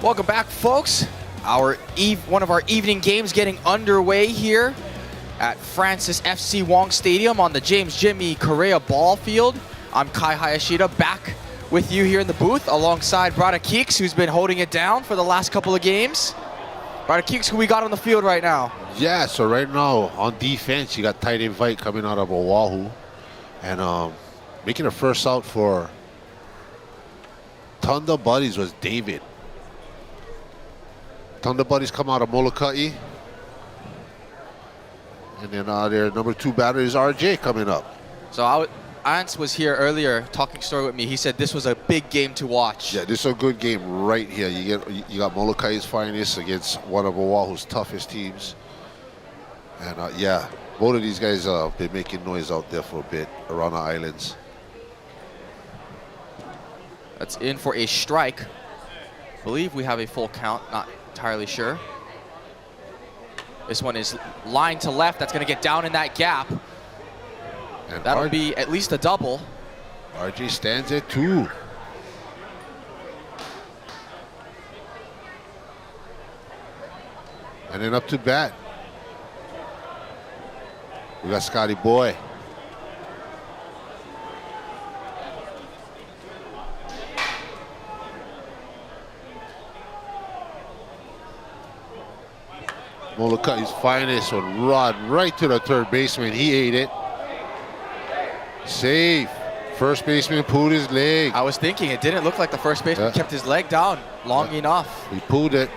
Welcome back, folks. One of our evening games getting underway here at Francis FC Wong Stadium on the James Jimmy Correa ball field. I'm Kai Hayashida, back with you here in the booth alongside Brada Keeks, who's been holding it down for the last couple of games. Brada Keeks, who we got on the field right now? Yeah, so right now on defense, you got tight invite coming out of Oahu. And making a first out for Thunda Buddies was David. Thunda Buddies come out of Molokai. And then their number 2 batter is RJ coming up. So Ants was here earlier talking story with me. He said this was a big game to watch. Yeah, this is a good game right here. You got Molokai's finest against one of Oahu's toughest teams. And yeah, both of these guys have been making noise out there for a bit around the islands. That's in for a strike. I believe we have a full count, not entirely sure. This one is line to left. That's going to get down in that gap. And that'll be at least a double. RJ stands at 2. And then up to bat, we got Scotty Boy. Molokai's finest one, rod right to the third baseman. He ate it. Safe. First baseman pulled his leg. I was thinking it didn't look like the first baseman kept his leg down long enough. He pulled it.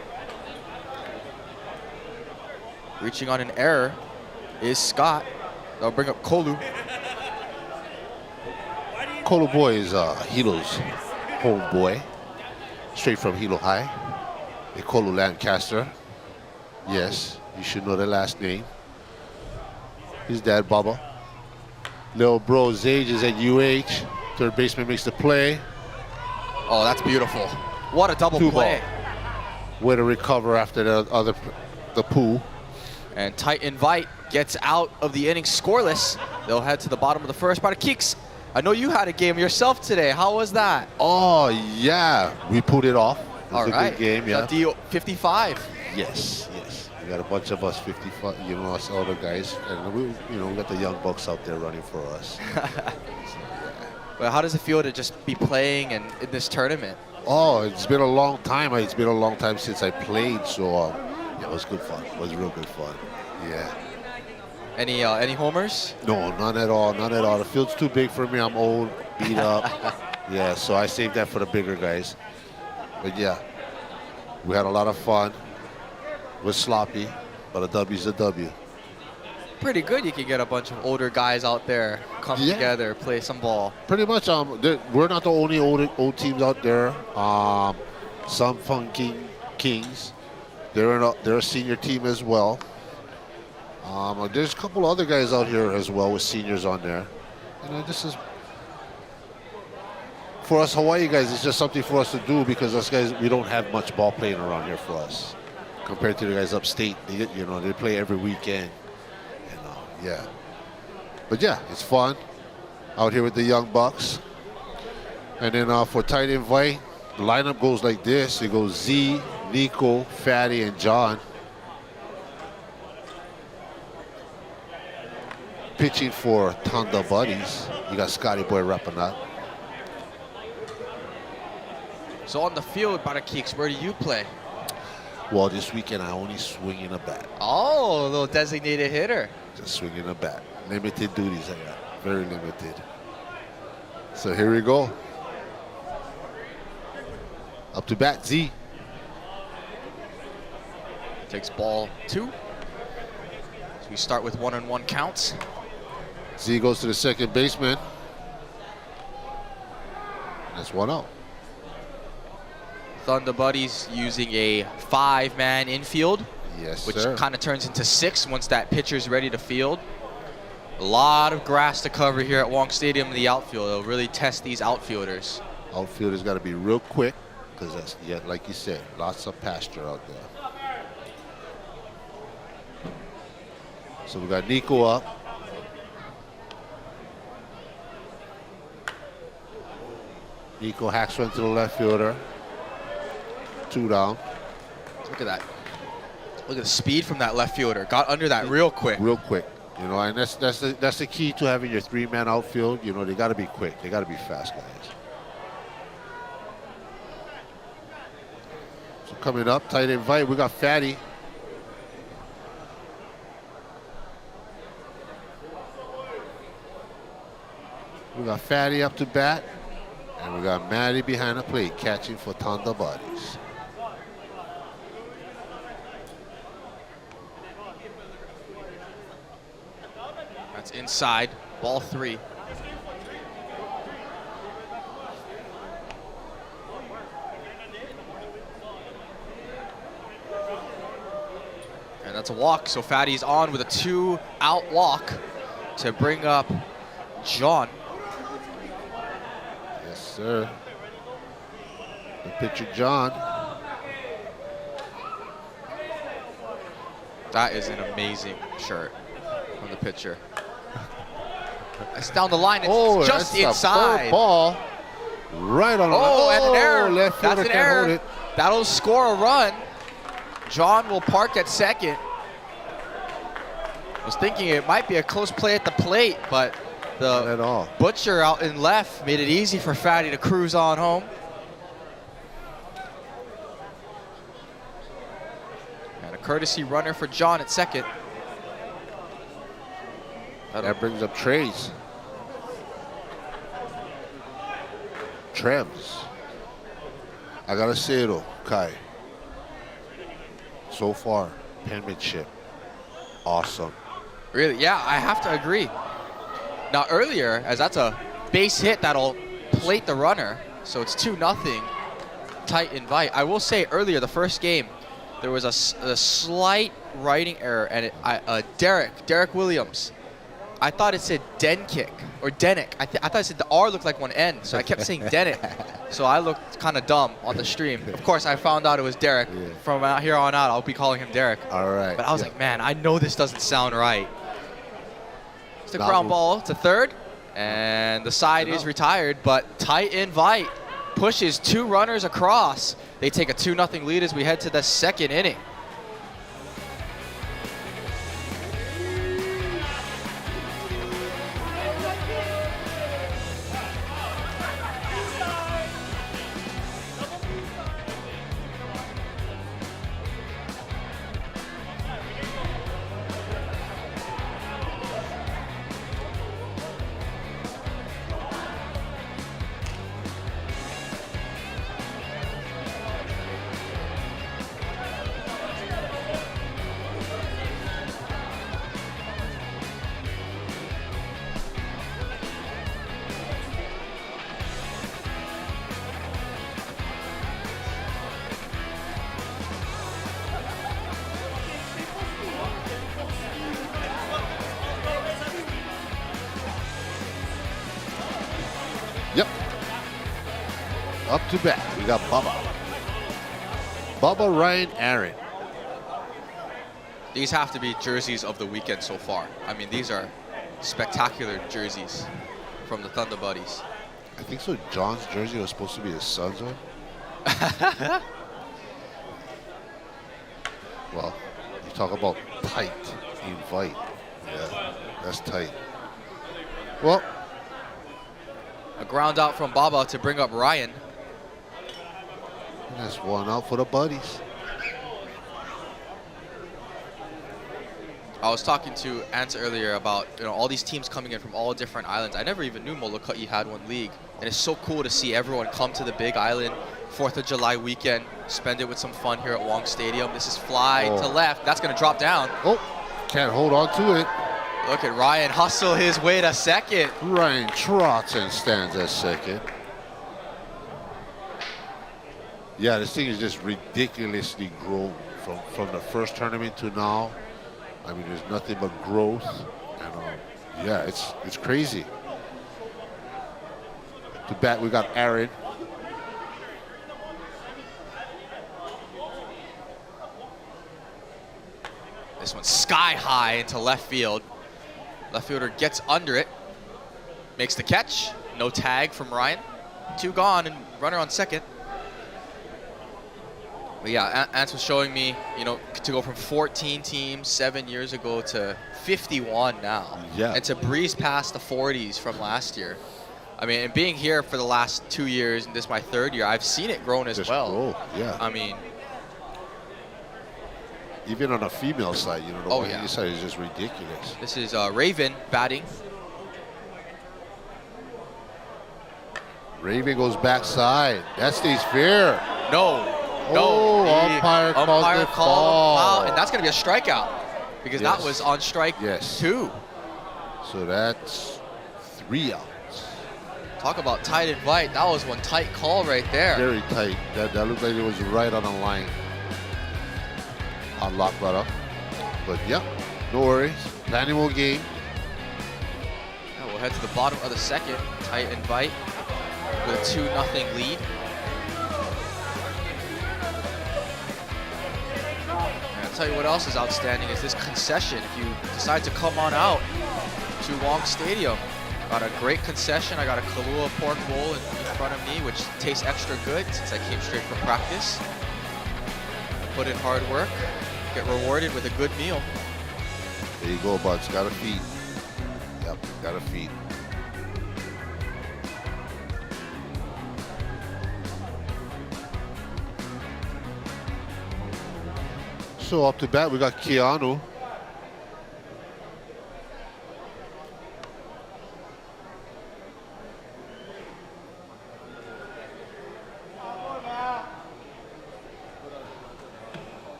Reaching on an error is Scott. They'll bring up Kolu. Kolu Boy is Hilo's homeboy. Straight from Hilo High. They Kolu Lancaster. Yes, you should know the last name. His dad, Bubba. Little bro Zage is at UH. Third baseman makes the play. Oh, that's beautiful. What a double play. Way to recover after the pool. And tight invite gets out of the inning scoreless. They'll head to the bottom of the first. Brada Keeks, I know you had a game yourself today. How was that? Oh, yeah. We pulled it off. It was a good game, yeah. The 55. Yes. We got a bunch of us 55, us older guys. And we got the young bucks out there running for us. Well, how does it feel to just be playing in this tournament? Oh, it's been a long time. It's been a long time since I played, so yeah, it was good fun. It was real good fun. Yeah. Any homers? No, none at all. The field's too big for me. I'm old, beat up. Yeah, so I saved that for the bigger guys. But yeah, we had a lot of fun. It was sloppy, but a W's a W. Pretty good. You can get a bunch of older guys out there come together, play some ball. Pretty much. We're not the only old teams out there. Some Funky Kings. They're a senior team as well. There's a couple other guys out here as well with seniors on there. This is for us Hawaii guys. It's just something for us to do because us guys, we don't have much ball playing around here for us compared to the guys upstate. They play every weekend. Yeah. But yeah, it's fun out here with the young bucks. And then for tight invite, the lineup goes like this. It goes Z, Nico, Fatty, and John. Pitching for Thunda Buddies, you got Scotty Boy wrapping up. So on the field, Brada Keeks, where do you play? Well, this weekend I only swing in a bat. Oh, a little designated hitter. Just swinging a bat. Limited duties I got. Very limited. So here we go. Up to bat, Z. Takes ball 2. So we start with 1-1 counts. Z goes to the second baseman. That's 1 out. Thunda Buddies using a 5-man infield. Yes, which sir. kind of turns into 6 once that pitcher's ready to field. A lot of grass to cover here at Wong Stadium in the outfield. It'll really test these outfielders. Outfielders got to be real quick because that's, like you said, lots of pasture out there. So we got Nico up. Nico hacks one to the left fielder. 2 down. Look at that. Look at the speed from that left fielder. Got under that real quick. Real quick. You know, and that's the key to having your 3-man outfield. You know, they got to be quick. They got to be fast guys. So coming up, tight invite. We got Fatty. We got Fatty up to bat, and we got Matty behind the plate catching for Thunda Bodies. That's inside, ball 3. And that's a walk, so Fatty's on with a 2-out walk to bring up John. Yes, sir. The pitcher, John. That is an amazing shirt from the pitcher. It's down the line. It's just inside. A ball right on. And an error. Left That's fielder an can't error. hold it. That'll score a run. John will park at second. I was thinking it might be a close play at the plate, but Not at all. Butcher out in left made it easy for Fatty to cruise on home. And a courtesy runner for John at second. That brings up Trey's. Trems. I gotta say though, Kai. So far, penmanship, awesome. Really, yeah, I have to agree. Now earlier, as that's a base hit that'll plate the runner, so it's 2-0, tight invite. I will say earlier, the first game, there was a slight writing error, and Derek Williams, I thought it said Denkick or Denick. I thought it said the R looked like one N, so I kept saying Denick. So I looked kind of dumb on the stream. Of course, I found out it was Derek. Yeah. From out here on out, I'll be calling him Derek. All right. But I was like, man, I know this doesn't sound right. It's the ground ball to third, and the side is retired, but tight invite pushes 2 runners across. They take a 2-0 lead as we head to the second inning. Yep. Up to bat, we got Bubba. Bubba Ryan Aaron. These have to be jerseys of the weekend so far. I mean, these are spectacular jerseys from the Thunda Buddies. I think so. John's jersey was supposed to be his son's one. Well, you talk about tight invite. Yeah, that's tight. Well, A ground out from Baba to bring up Ryan. that's 1 out for the Buddies. I was talking to Ant earlier about all these teams coming in from all different islands. I never even knew Molokai had one league, and it's so cool to see everyone come to the Big Island 4th of July weekend, spend it with some fun here at Wong Stadium. This is fly to left. That's going to drop down. Oh, can't hold on to it. Look at Ryan hustle his way to second. Ryan trots and stands at second. Yeah, this thing is just ridiculously grown from the first tournament to now. I mean, there's nothing but growth, and yeah, it's crazy. To bat, we got Aaron. This one's sky high into left field. Left fielder gets under it, makes the catch. No tag from Ryan. 2 gone and runner on second. But yeah, Ants was showing me, you know, to go from 14 teams 7 years ago to 51 now. Yeah. And to breeze past the 40s from last year. I mean, and being here for the last 2 years, and this is my 3rd year, I've seen it grown as Just well. grow, yeah. I mean, even on a female side, you know, the one side is just ridiculous. This is Raven batting. Raven goes backside. That stays fair. No. Oh, umpire called the foul. And that's going to be a strikeout because that was on strike 2. So that's 3 outs. Talk about tight invite. That was one tight call right there. Very tight. That looked like it was right on the line. On lock right up. But yeah, no worries. Animal game. Yeah, we'll head to the bottom of the 2nd. Tight invite with a 2-0 lead. And I'll tell you what else is outstanding is this concession. If you decide to come on out to Wong Stadium, got a great concession. I got a Kahlua pork bowl in front of me, which tastes extra good since I came straight from practice. Put in hard work, get rewarded with a good meal. There you go, Buds. Got to feed. Yep, got to feed. So up to bat, we got Keanu.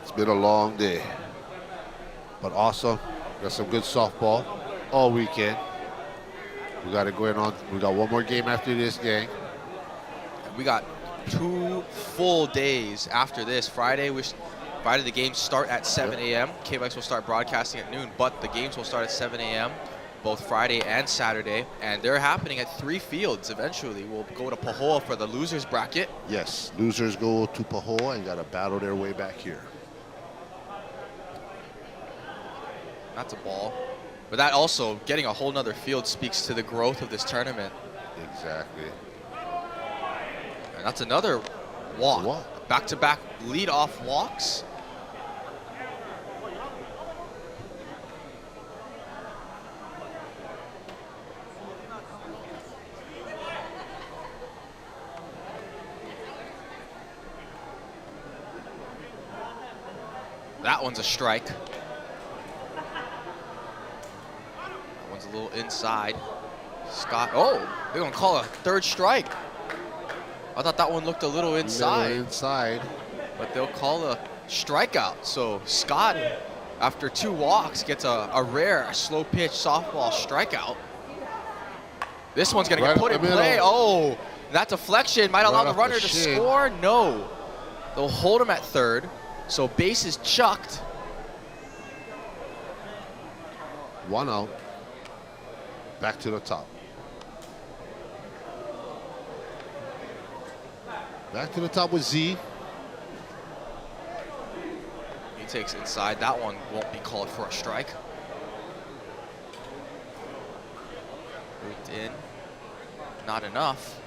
It's been a long day, but awesome. Got some good softball all weekend. We got it going on. We got one more game after this game. We got 2 full days after this. Friday the games start at 7 a.m. KBX will start broadcasting at noon, but the games will start at 7 a.m. both Friday and Saturday, and they're happening at 3 fields eventually. We'll go to Pahoa for the losers bracket. Yes, losers go to Pahoa and got to battle their way back here. That's a ball. But that also, getting a whole nother field speaks to the growth of this tournament. Exactly. And that's another walk. Back-to-back lead-off walks. That one's a strike. A little inside. Scott, they're gonna call a 3rd strike. I thought that one looked a little inside. But they'll call a strikeout. So Scott, after 2 walks, gets a rare slow pitch softball strikeout. This one's gonna get put in play. Oh, that deflection might allow the runner to score. No, they'll hold him at 3rd. So base is chucked. 1 out. Back to the top. Back to the top with Z. He takes inside. That one won't be called for a strike. Moved in. Not enough.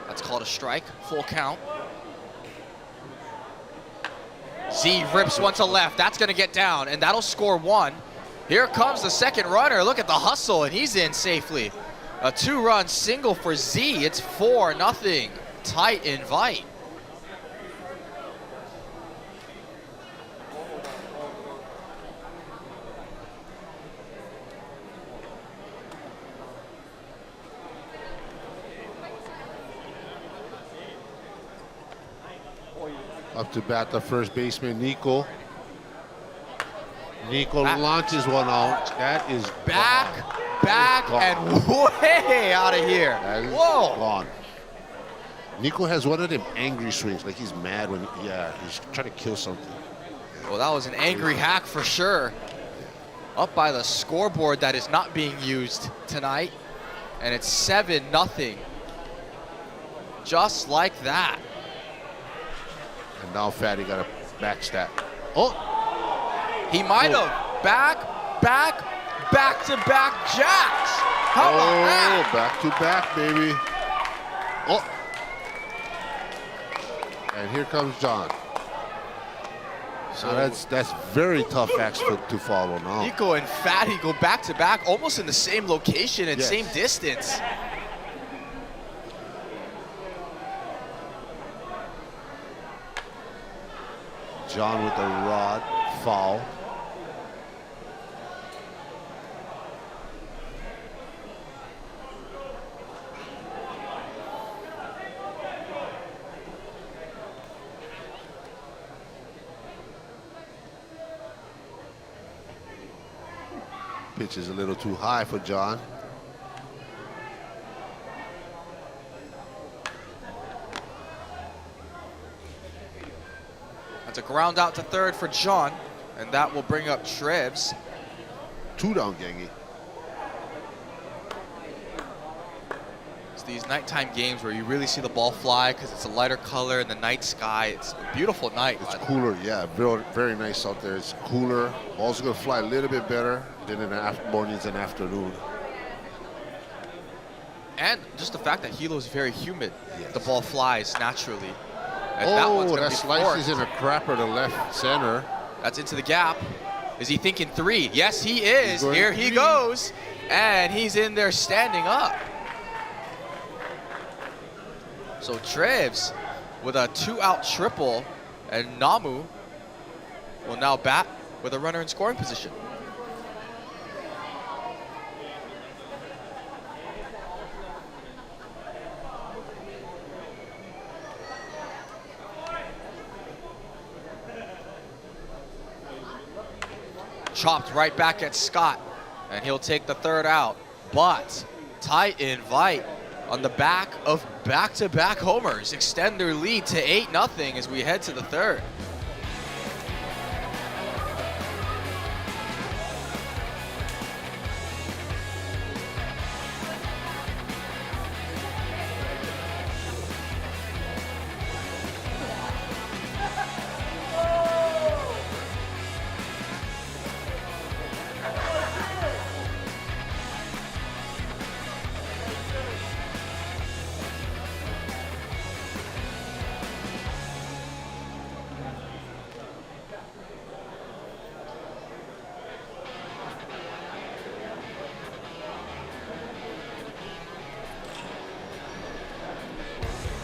That's called a strike. Full count. Z rips one to left. That's going to get down, and that'll score 1. Here comes the 2nd runner. Look at the hustle, and he's in safely. A 2-run single for Z. It's 4-0. Tight invite. Up to bat the first baseman, Nico. Nico launches one out. That is back, and way out of here. That is gone. Nico has one of them angry swings, like he's mad when, he's trying to kill something. Well, that was an angry hack for sure. Up by the scoreboard that is not being used tonight, and it's 7-0. Just like that. And now Fatty got a backstab. Oh! He might have. Back-to-back jacks. How about that? Back-to-back, baby. Oh. And here comes John. So that's very tough acts to follow now. Nico and Fatty go back-to-back, almost in the same location and same distance. John with the rod, foul. Pitch is a little too high for John. That's a ground out to third for John, and that will bring up Trevs. 2 down, Gangy. It's these nighttime games where you really see the ball fly because it's a lighter color in the night sky. It's a beautiful night. It's cooler, yeah, very, very nice out there. It's cooler. Ball's gonna fly a little bit better than in the mornings and afternoon. And just the fact that Hilo is very humid, Yes. the ball flies naturally. And That slices in a crapper to left center. That's into the gap. Is he thinking 3? Yes, he is. Here he 3. goes. And he's in there standing up. So Trevs with a 2-out triple, and Namu will now bat with a runner in scoring position. Chopped right back at Scott, and he'll take the 3rd out. But tight invite on the back of back-to-back homers extend their lead to 8-0 as we head to the 3rd.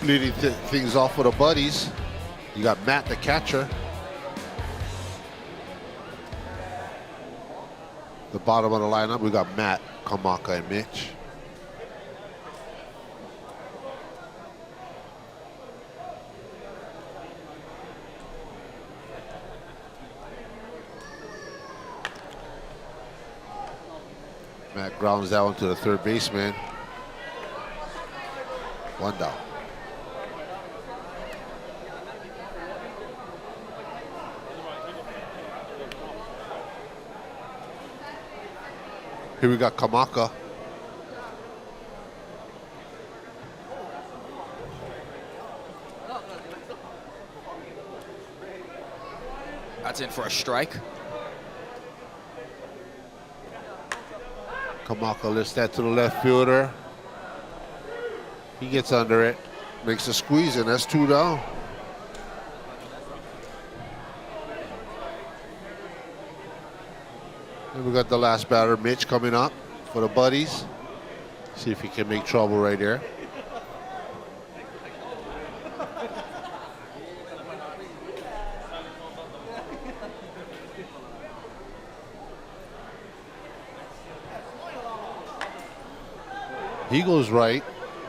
Leading things off with the buddies. You got Matt, the catcher. The bottom of the lineup, we got Matt, Kamaka, and Mitch. Matt grounds that one to the 3rd baseman. 1 down. Here we got Kamaka. That's in for a strike. Kamaka lifts that to the left fielder. He gets under it, makes a squeeze, and that's 2 down. And we got the last batter, Mitch, coming up for the buddies. See if he can make trouble right there. He goes right,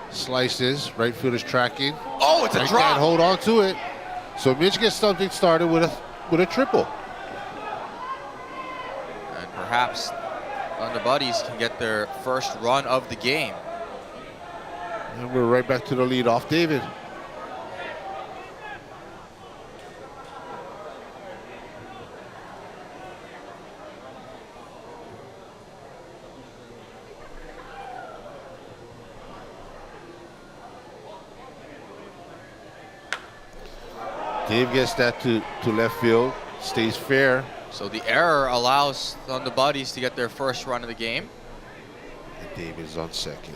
slices, right fielder's tracking. Oh, it's a Can't drop. hold on to it. So Mitch gets something started with a triple. And perhaps Thunder Buddies can get their first run of the game. And we're right back to the leadoff, David. Dave gets that to left field, stays fair. So the error allows Thunda Buddies to get their first run of the game. And David's on second.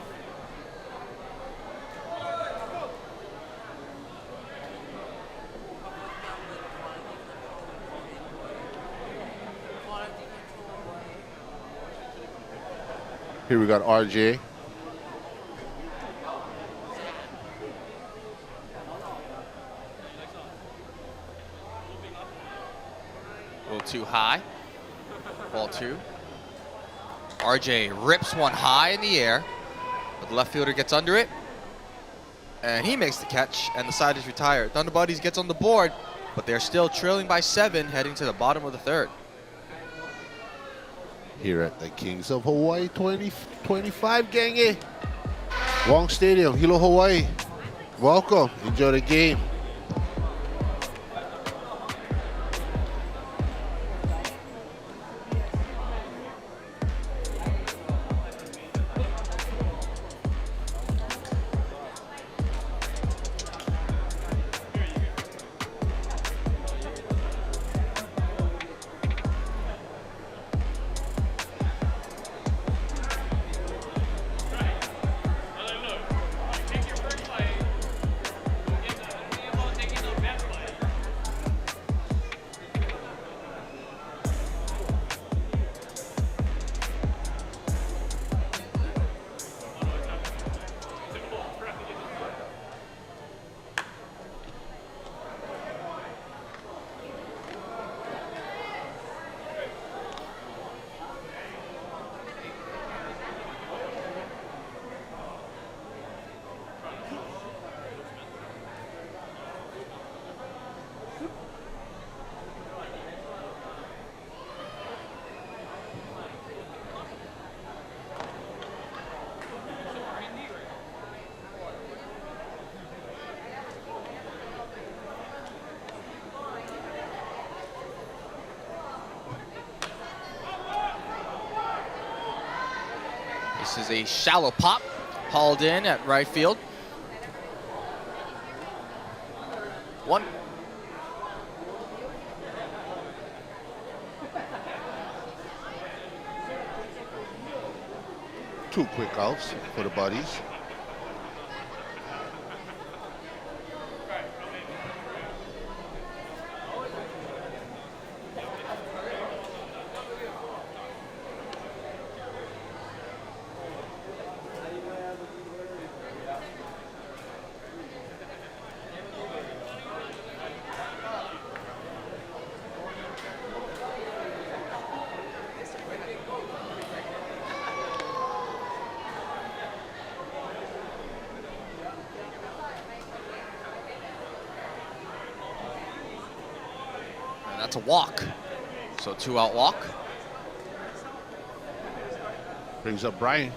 Here we got RJ. A little too high. Ball 2. RJ rips one high in the air, but the left fielder gets under it, and he makes the catch, and the side is retired. Thunda Buddies gets on the board, but they're still trailing by 7 heading to the bottom of the 3rd. Here at the Kings of Hawaii 2025, gangy. Wong Stadium, Hilo, Hawaii. Welcome, enjoy the game. This is a shallow pop, hauled in at right field. 1. Two quick outs for the Buddies. That's a walk. So 2-out walk. Brings up Brian.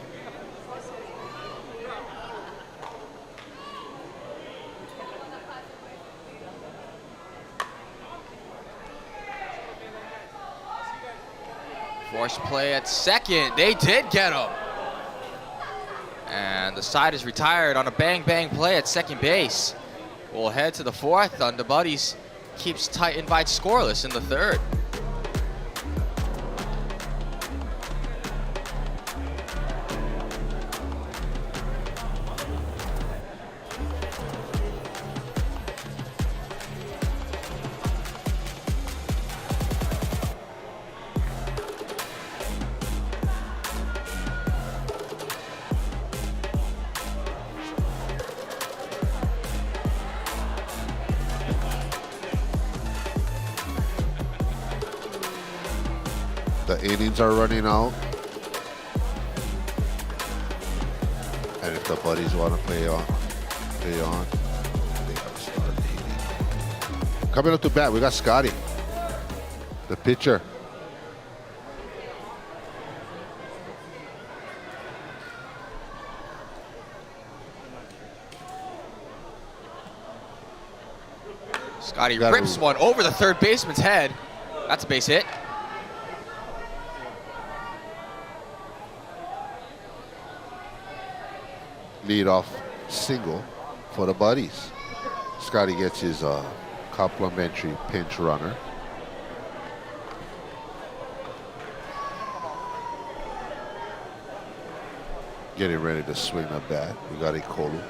Force play at second. They did get him. And the side is retired on a bang-bang play at second base. We'll head to the 4th. Thunda Buddies keeps tight and bites scoreless in the 3rd. The innings are running out. And if the Buddies want to play on, they gotta start the inning. Coming up to bat, we got Scotty, the pitcher. Scotty rips one over the 3rd baseman's head. That's a base hit. Leadoff single for the Buddies. Scotty gets his complimentary pinch runner. getting ready to swing the bat. We got Ikolu.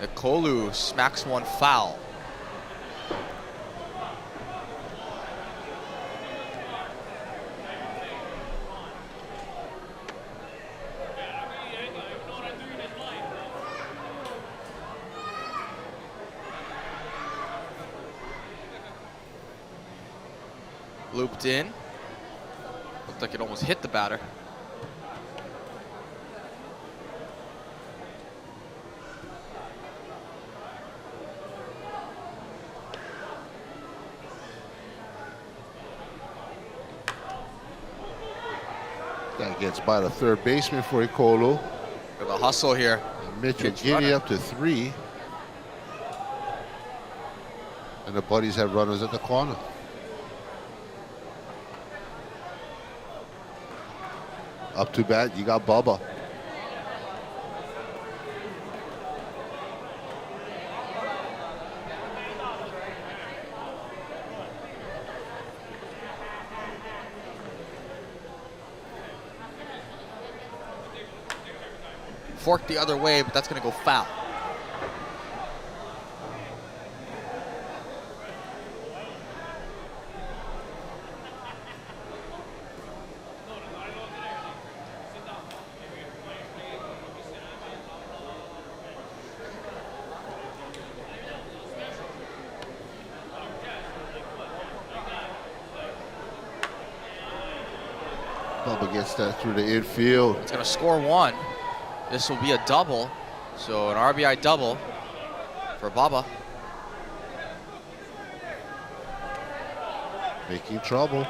Ikolu smacks one foul. Looped in. Looked like it almost hit the batter. That gets by the third baseman for Ikolu. With a hustle here. And Mitchell Guinea up to 3. And the buddies have runners at the corner. Up to bat, you got Bubba. Forked the other way, but that's going to go foul. Bubba gets that through the infield. It's going to score 1. This will be a double, so an RBI double for Bubba. Making trouble.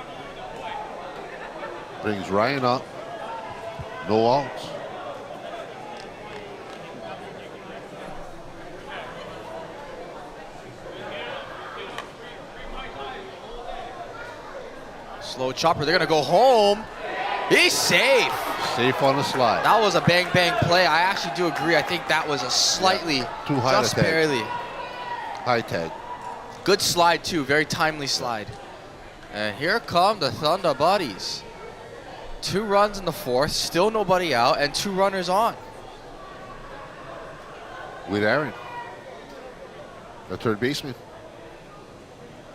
Brings Ryan up. No outs. Slow chopper, they're gonna go home. He's safe. Safe on the slide. That was a bang bang play. I actually do agree. I think that was a slightly, too high, just barely. High tag. Good slide too, very timely slide. And here come the Thunda buddies. 2 runs in the 4th, still nobody out, and 2 runners on. With Aaron, the third baseman.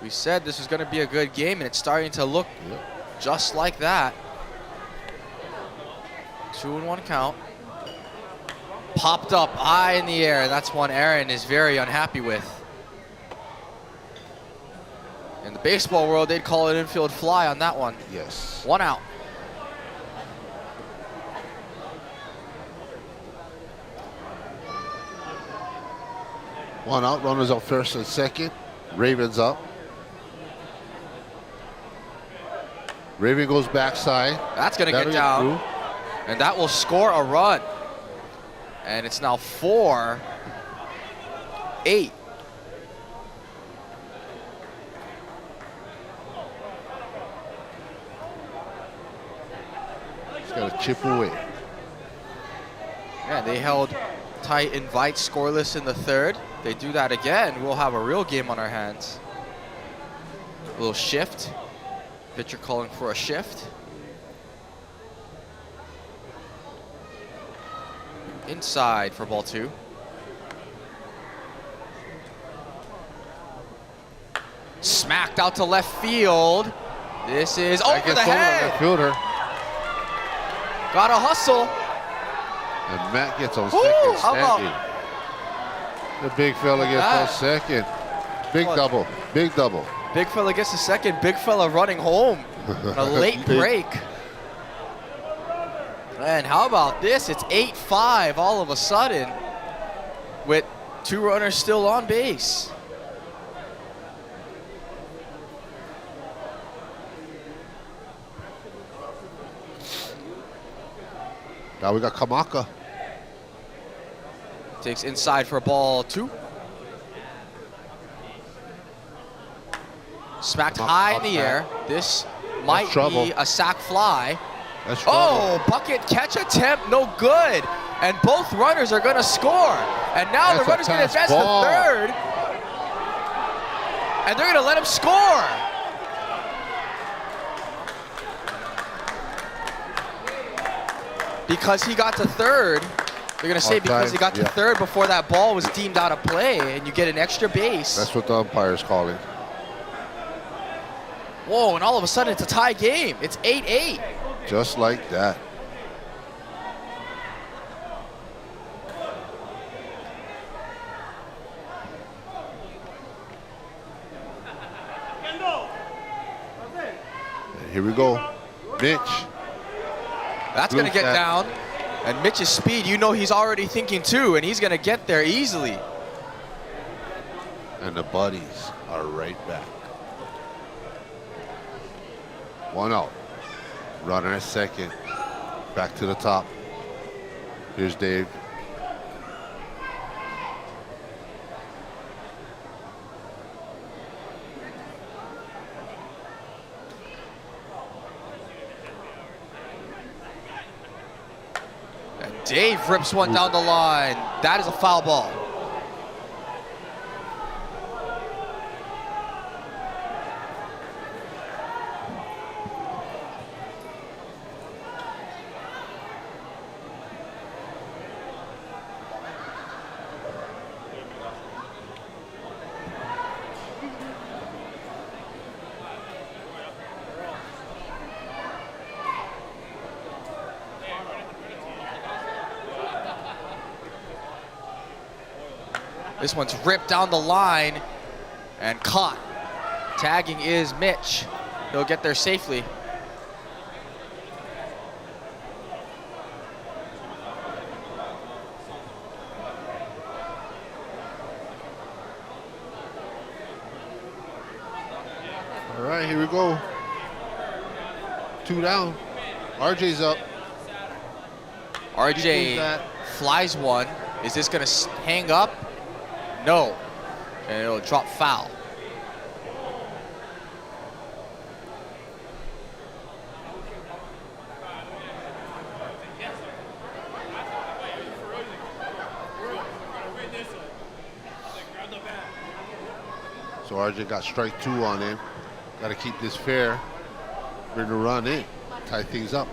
We said this was gonna be a good game, and it's starting to look just like that. 2-1 count. Popped up high in the air. That's one Aaron is very unhappy with. In the baseball world, they'd call it infield fly on that one. Yes. 1 out. One out, runners on first and second. Ravens up. Raven goes backside. That's gonna That'll get down. through. And that will score a run. And it's now 4-8. He's got to chip away. Yeah, they held tight and Vite scoreless in the 3rd. They do that again, we'll have a real game on our hands. A little shift. Pitcher calling for a shift. Inside for ball 2. Smacked out to left field. This is over the head. Left fielder. Got a hustle. And Matt gets on Ooh, second standing. The big fella gets on second. Big double. Big double. Big fella gets a second. Big fella running home. On a late break. And how about this? It's 8-5 all of a sudden with 2 runners still on base. Now we got Kamaka. Takes inside for ball 2. Smacked high in the air. This might be a sac fly. Oh, bucket catch attempt, no good. And both runners are going to score. And now the runner's going to advance to third. And they're going to let him score. Because he got to third. They're going to say because he got to third before that ball was deemed out of play, and you get an extra base. That's what the umpire's calling. Whoa, and all of a sudden it's a tie game. It's 8-8. Just like that. And here we go. Mitch. That's going to get down. And Mitch's speed, you know he's already thinking two, and he's going to get there easily. And the buddies are right back. 1 out. Runner at second. Back to the top. Here's Dave. And Dave rips one down the line. That is a foul ball. This one's ripped down the line and caught. Tagging is Mitch. He'll get there safely. All right, here we go. 2 down. RJ's up. RJ flies one. Is this gonna hang up? No, and it'll drop foul. So RJ got strike 2 on him. Got to keep this fair. Bring the run in. Tie things up.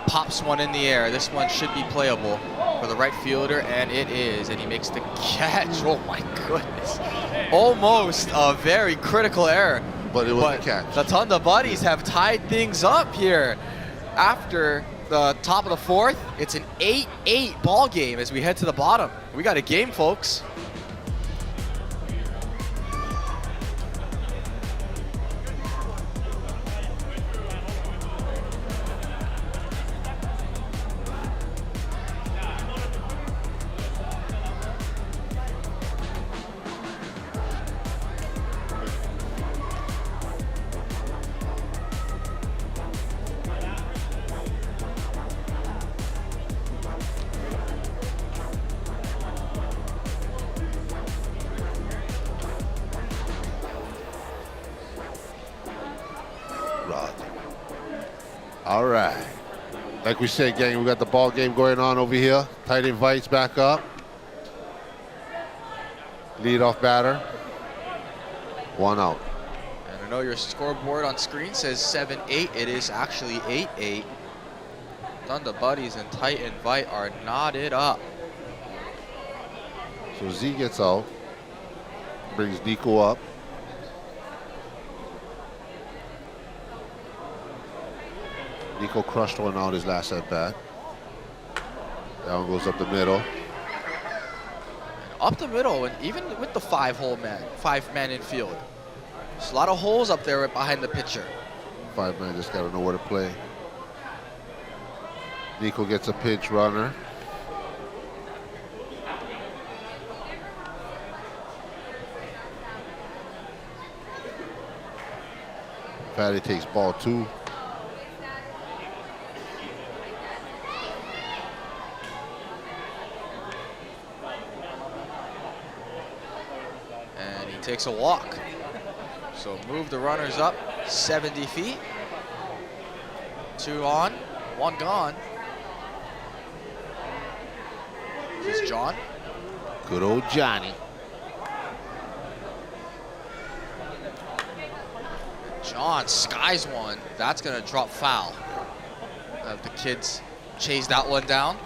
Pops one in the air. This one should be playable for the right fielder, and it is. And he makes the catch. Oh my goodness. Almost a very critical error. But it was a catch. The Thunda buddies have tied things up here. After the top of the fourth, it's an 8-8 ball game as we head to the bottom. We got a game, folks. All right. Like we said, gang, we got the ball game going on over here. Tight invites back up. Leadoff batter. 1 out. And I know your scoreboard on screen says 7-8. It is actually 8-8. Thunda buddies and tight invite are knotted up. So Z gets out. Brings Nico up. Nico crushed one out his last at bat. That one goes up the middle. Up the middle, and even with the five-man infield. There's a lot of holes up there right behind the pitcher. 5-man just got to know where to play. Nico gets a pinch runner. Fatty takes ball 2. And he takes a walk. So move the runners up 70 feet. 2 on, 1 gone. This is John. Good old Johnny. John skies one. That's going to drop foul. The kids chase that one down.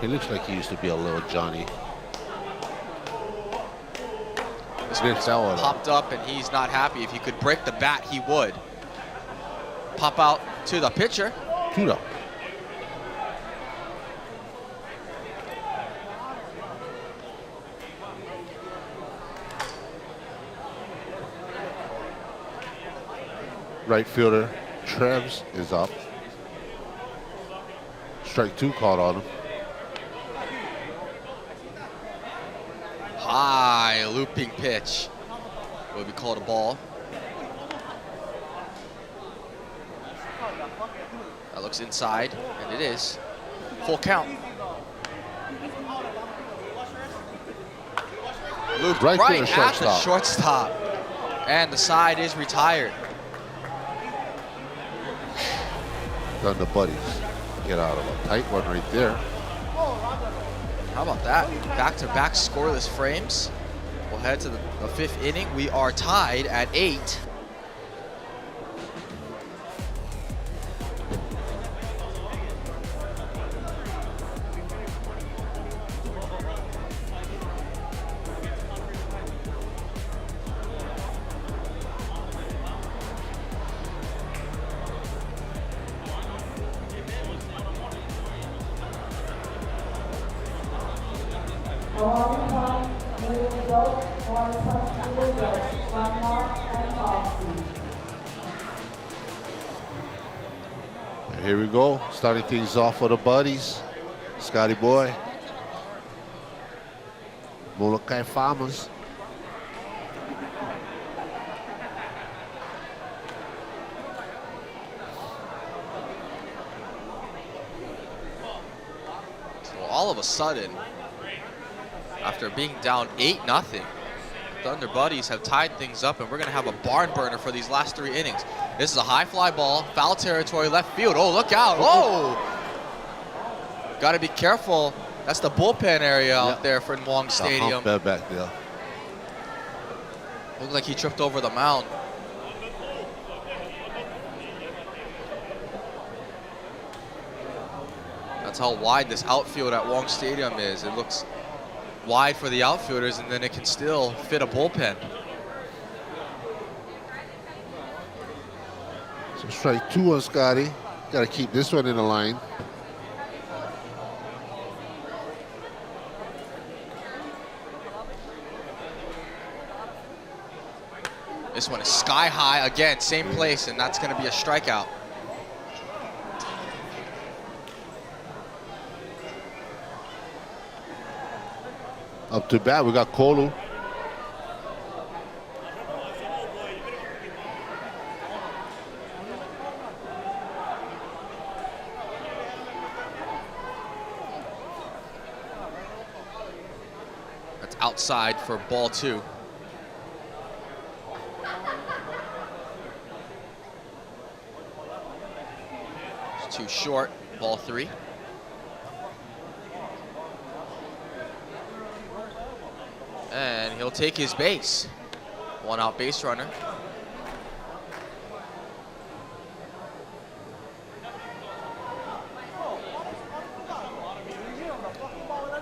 He looks like he used to be a little Johnny. This one popped up, and he's not happy. If he could break the bat, he would. Pop out to the pitcher. Thunda. Right fielder Trebs is up. Strike 2 called on him. High looping pitch. Will be called a ball. That looks inside, and it is. Full count. Looped right to the at shortstop. the shortstop. And the side is retired. Thunda buddies get out of a tight one right there. How about that? Back-to-back scoreless frames. We'll head to the 5th inning. We are tied at 8. Here we go, starting things off for the buddies. Scotty Boy. Molokai Farmers. So all of a sudden, after being down 8-0, Thunder Buddies have tied things up, and we're going to have a barn burner for these last 3 innings. This is a high fly ball, foul territory, left field. Oh, look out. Whoa! Got to be careful. That's the bullpen area out there for Wong Stadium. Back there. Looked like he tripped over the mound. That's how wide this outfield at Wong Stadium is. It looks wide for the outfielders, and then it can still fit a bullpen. So strike 2 on Scotty. Got to keep this one in the line. This one is sky high again, same place, and that's going to be a strikeout. Up to bat, we got Kolu. That's outside for ball 2. It's too short, ball 3. And he'll take his base. 1 out base runner.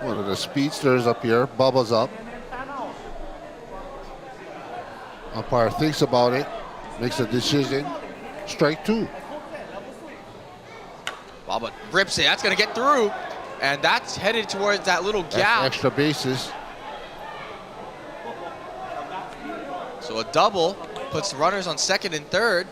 One of the speedsters up here, Bubba's up. Umpire thinks about it, makes a decision. Strike 2. Bubba rips it. That's going to get through. And that's headed towards that little gap. Extra bases. So a double puts runners on 2nd and 3rd.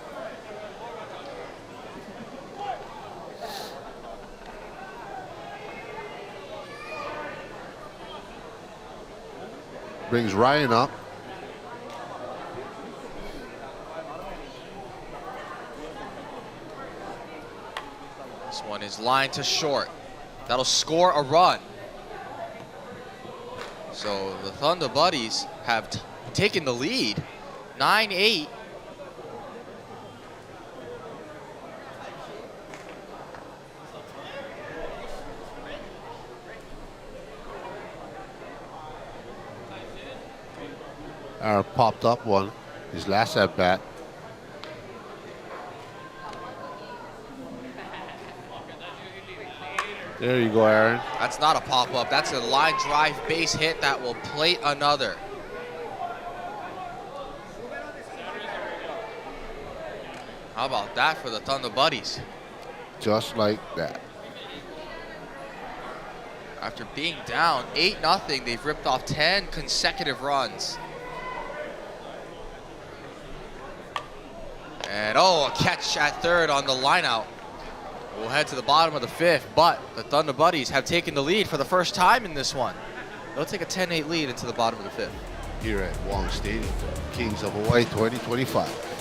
Brings Ryan up. This one is lined to short. That'll score a run. So the Thunder Buddies have taken the lead, 9-8. popped up one, his last at bat. There you go, Aaron. That's not a pop-up. That's a line drive base hit that will plate another. How about that for the Thunda buddies? Just like that. After being down 8-0, they've ripped off 10 consecutive runs. And oh, a catch at third on the lineout. We'll head to the bottom of the 5th, but the Thunda buddies have taken the lead for the first time in this one. They'll take a 10-8 lead into the bottom of the 5th. Here at Wong Stadium, Kings of Hawaii 2025.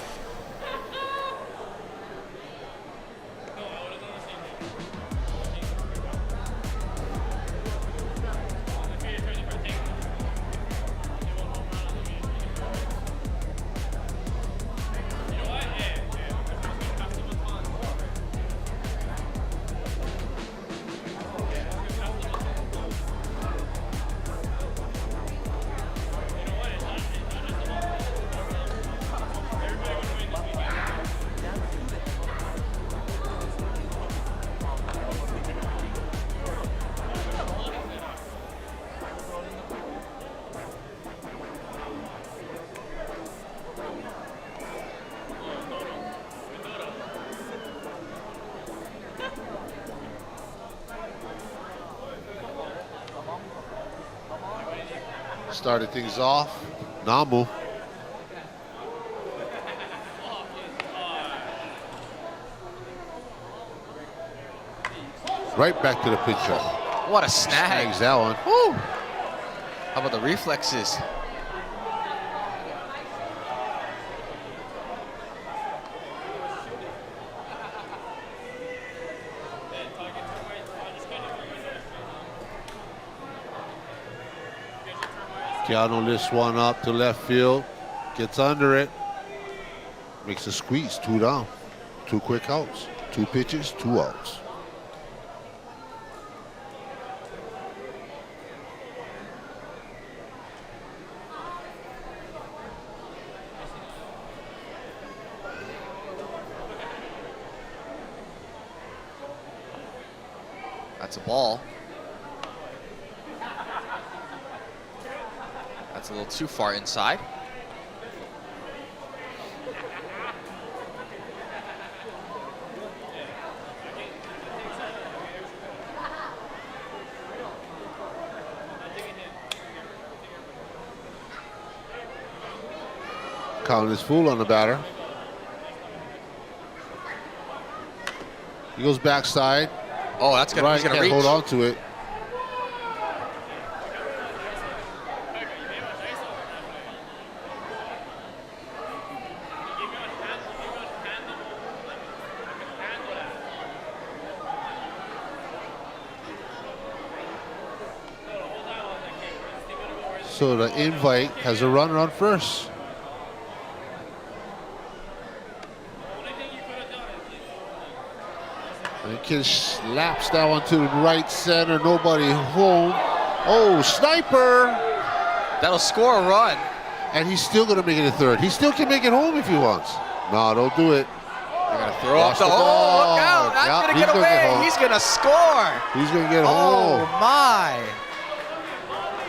Started things off, Namu. Right back to the pitcher. What a snag. Snags that one. Woo. How about the reflexes? Keanu lifts one up to left field, gets under it, makes a squeeze, 2 down, 2 quick outs, 2 pitches, 2 outs. That's a ball. That's a little too far inside. Count is full on the batter. He goes backside. Oh, that's gonna, Ryan he's gonna can't reach. hold on to it. So the invite has a runner on first. And kid slaps that one to the right center, nobody home. Oh, sniper! That'll score a run. And he's still gonna make it a third. He still can make it home if he wants. No, don't do it. They're gonna throw up Lost the the hole. ball. Look out! That's Yeah, gonna he's get gonna get away. home. He's gonna score. He's gonna get Oh home. my!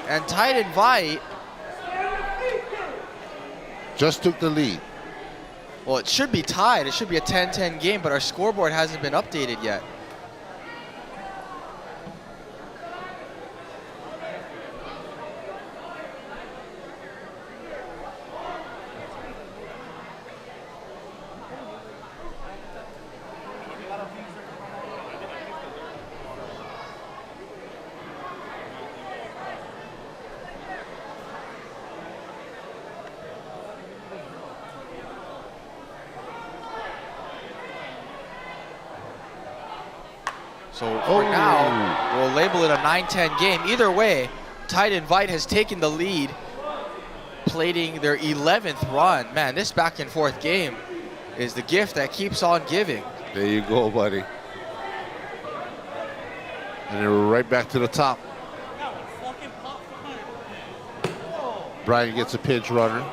And tight invite. Just took the lead. Well, it should be tied. It should be a 10-10 game, but our scoreboard hasn't been updated yet. So for now, we'll label it a 9-10 game. Either way, tight invite has taken the lead, plating their 11th run. Man, this back and forth game is the gift that keeps on giving. There you go, buddy. And then we're right back to the top. Brian gets a pinch runner.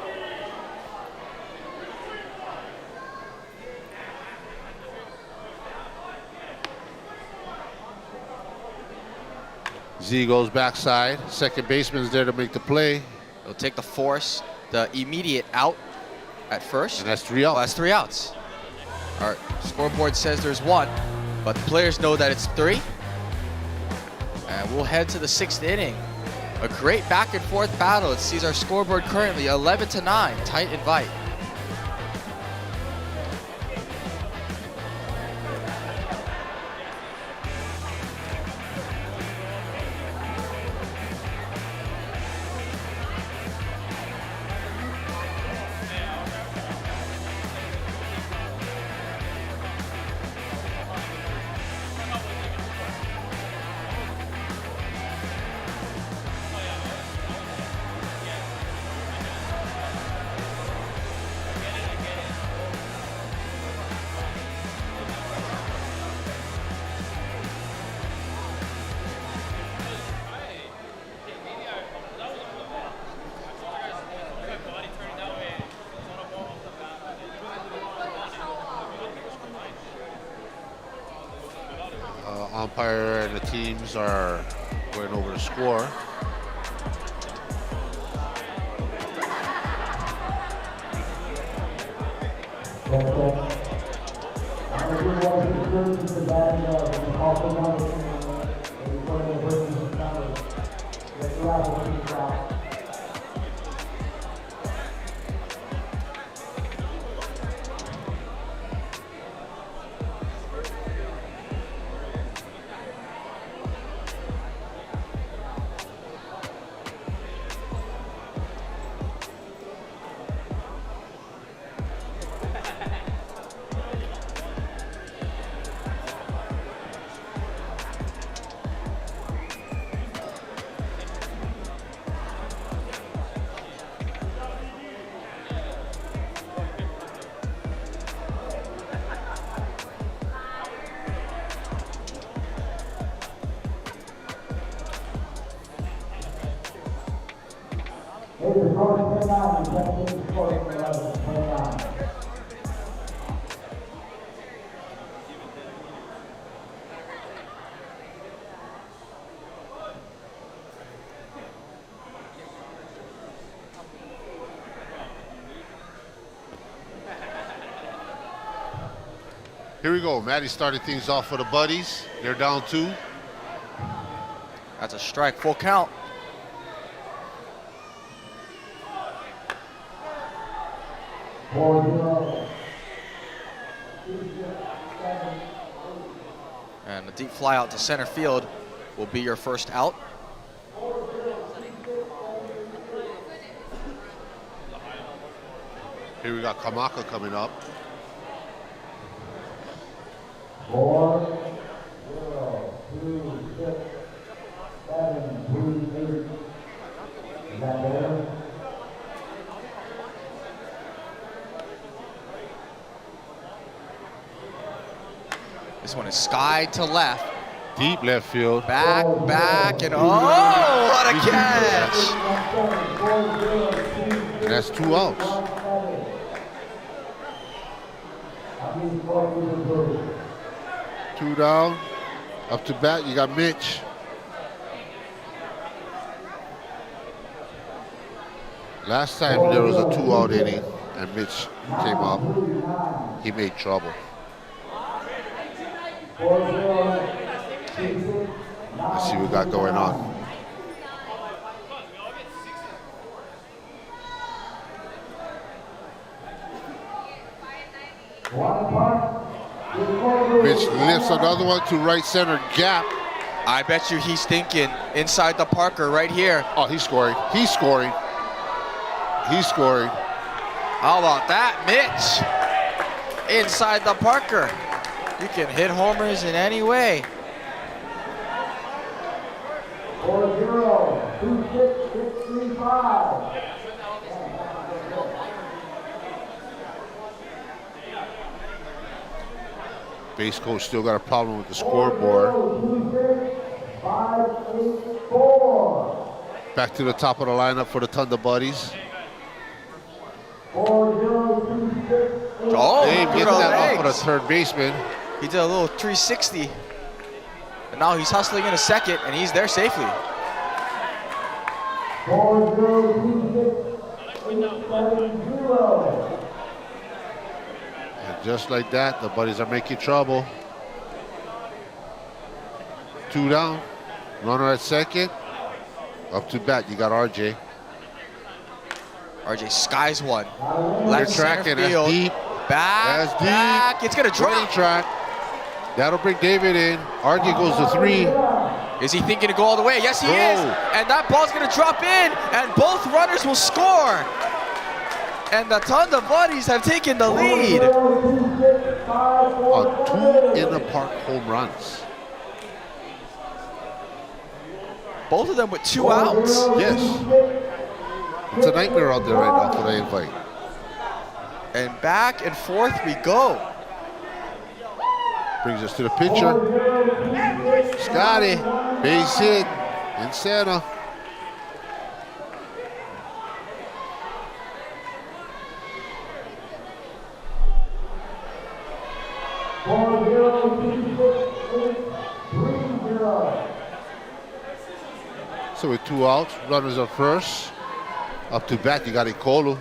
Z goes backside. Second baseman's there to make the play. He'll take the force, the immediate out at first. And that's 3 outs. Well, that's 3 outs. Our scoreboard says there's 1, but the players know that it's 3. And we'll head to the 6th inning. A great back and forth battle. It sees our scoreboard currently 11-9, tight and tight. Umpire and the teams are going over the score. Here we go. Matty started things off for the Buddies. They're down 2. That's a strike, full count. And a deep fly out to center field will be your first out. Here we got Kamaka coming up. 4, 0, 2, 6, 7, 2, 8. Is that better? This one is sky to left. Deep left field. Back, and oh, what a catch! And that's 2 outs. Two down. Up to bat, you got Mitch. Last time there was a 2-out inning and Mitch came up. He made trouble. Let's see what we got going on. Mitch lifts another one to right center gap. I bet you he's thinking inside the Parker right here. Oh, he's scoring. He's scoring. He's scoring. How about that, Mitch? Inside the Parker. You can hit homers in any way. 4-0, 2-6-6-3-5. Base coach still got a problem with the scoreboard. 2-6-5-8-4. Back to the top of the lineup for the Thunda buddies. 4026. Oh, Dave through gets the that off of the legs. third baseman. He did a little 360. And now he's hustling in a second, and he's there safely. 4026. And just like that, the buddies are making trouble. 2 down. Runner at second. Up to bat, you got RJ. RJ skies one. They're Left center tracking. That's field. deep. Back, That's deep. back. It's gonna Running drop. track. That'll bring David in. RJ goes to 3. Is he thinking to go all the way? Yes, he Go. is. And that ball's gonna drop in, and both runners will score. And the Thunda buddies have taken the lead. On 2 in the park home runs. Both of them with 2 outs. Yes. It's a nightmare out there right now for the invite. And back and forth we go. Brings us to the pitcher. Scotty, base hit in center. So with 2 outs, runners on first. Up to bat, you got Ikolu.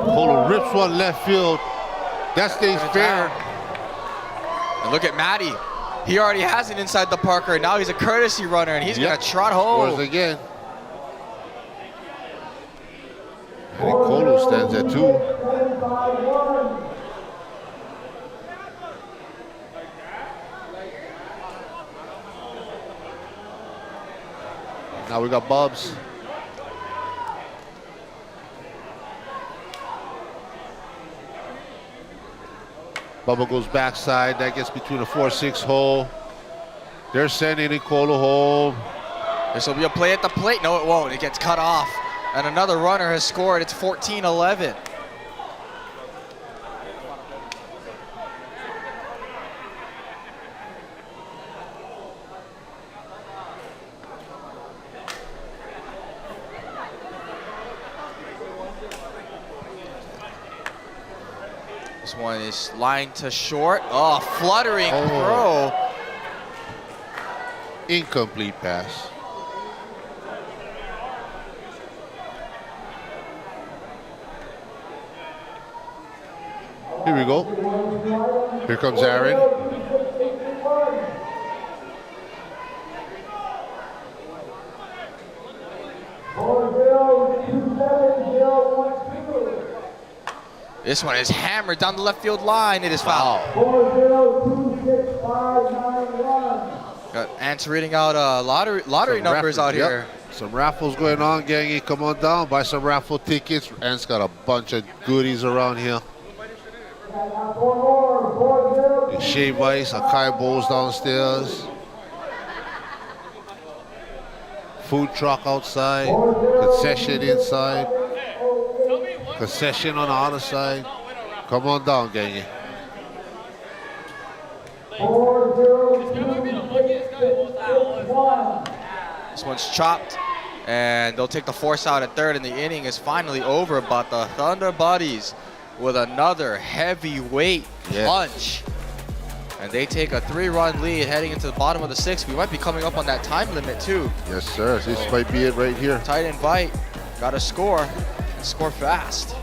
Ikolu rips one left field. That stays fair. And look at Matty. He already has it inside the Parker. Now he's a courtesy runner, and he's gonna trot Scores home. again. And Ikolu stands at 2. Now we got Bubs. Bubba goes backside. That gets between the 4-6 hole. They're sending Ikolu home. This will be a play at the plate. No, it won't. It gets cut off. And another runner has scored. It's 14-11. This one is lined to short. Oh, fluttering throw. Incomplete pass. Here we go. Here comes Aaron. This one is hammered down the left field line. It is foul. 40265991. Got Ants reading out lottery Some numbers out yep. here. Some raffles going on, gangy. Come on down, buy some raffle tickets. Ant's got a bunch of goodies around here. Shave ice, acai bowls downstairs. Food truck outside. Concession inside. Concession on the other side. Come on down, gangy. This one's chopped, and they'll take the force out at third, and the inning is finally over. But the Thunda buddies with another heavyweight punch. And they take a 3-run lead heading into the bottom of the 6th. We might be coming up on that time limit too. Yes, sir. This might be it right here. Tight invite. Got to score, and score fast.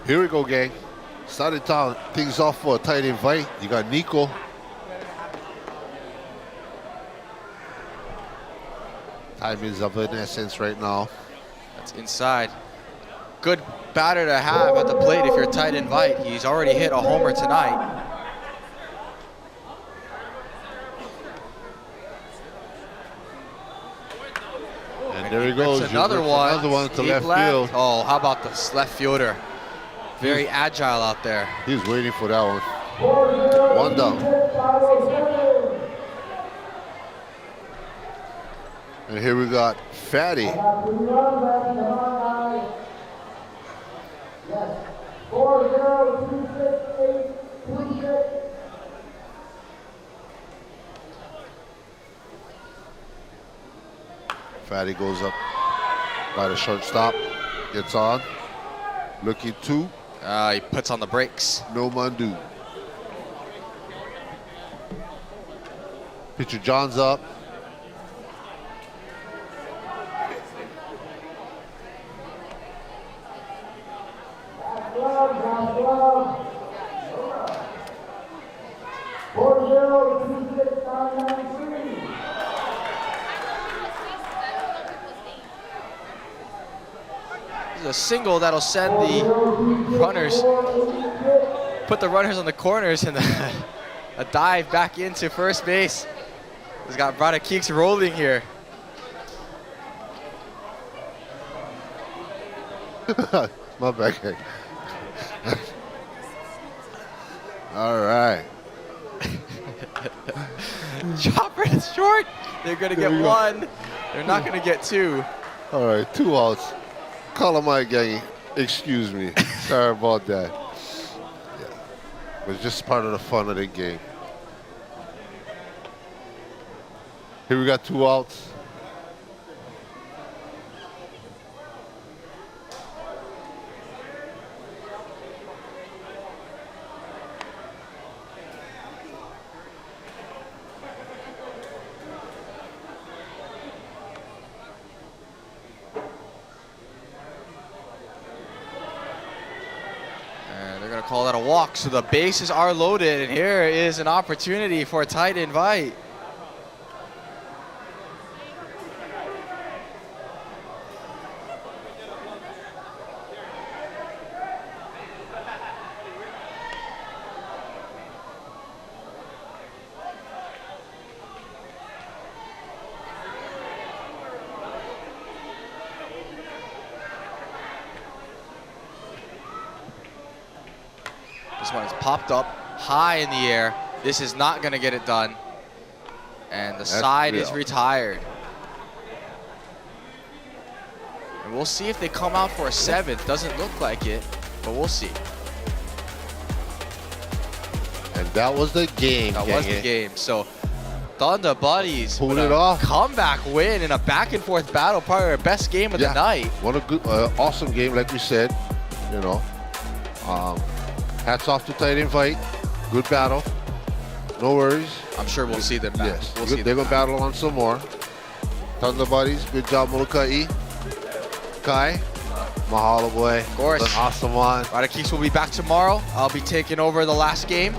Here we go, gang. Starting things off for a tight invite. You got Nico. Time is of an essence right now. That's inside. Good batter to have at the plate if you're a tight invite. He's already hit a homer tonight. And there he goes. Another one. Another one to Deep left field. Oh, how about the left fielder? Very agile out there. He's waiting for that one. One down. And here we got Fatty. Fatty goes up by the shortstop, gets on, looking two. He puts on the brakes. No Mandu. Pitcher John's up. This is a single that'll send the runners, put the runners on the corners, and a dive back into first base. He's got Brada Keeks rolling here. My bad. All right. Chopper is short. They're going to get one. They're not going to get two. All right, 2 outs. Call him my gang. Excuse me. Sorry about that. Yeah. But it's just part of the fun of the game. Here we got 2 outs. Call that a walk, so the bases are loaded, and here is an opportunity for a tight invite. This one is popped up high in the air. This is not going to get it done. And the side is retired. And we'll see if they come out for a 7th. Doesn't look like it, but we'll see. And that was the game. That was the game. So Thunda buddies pulled it off. Comeback win in a back and forth battle, probably our best game of the night. What a good, awesome game, like we said. You know, hats off to tight invite. Good battle. No worries. I'm sure we'll see them back. Yes, we'll see they're them gonna battle on some more. Thunda buddies, good job, Molokai. Kai, mahalo boy. Of course. An awesome one. Brada Keeks will be back tomorrow. I'll be taking over the last game.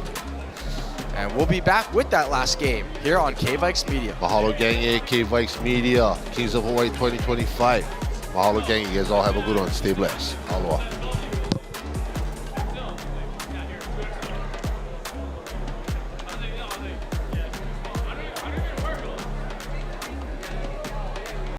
And we'll be back with that last game here on K-Vikes Media. Mahalo gang, K-Vikes Media, Kings of Hawaii 2025. Mahalo gang, you guys all have a good one. Stay blessed. Aloha.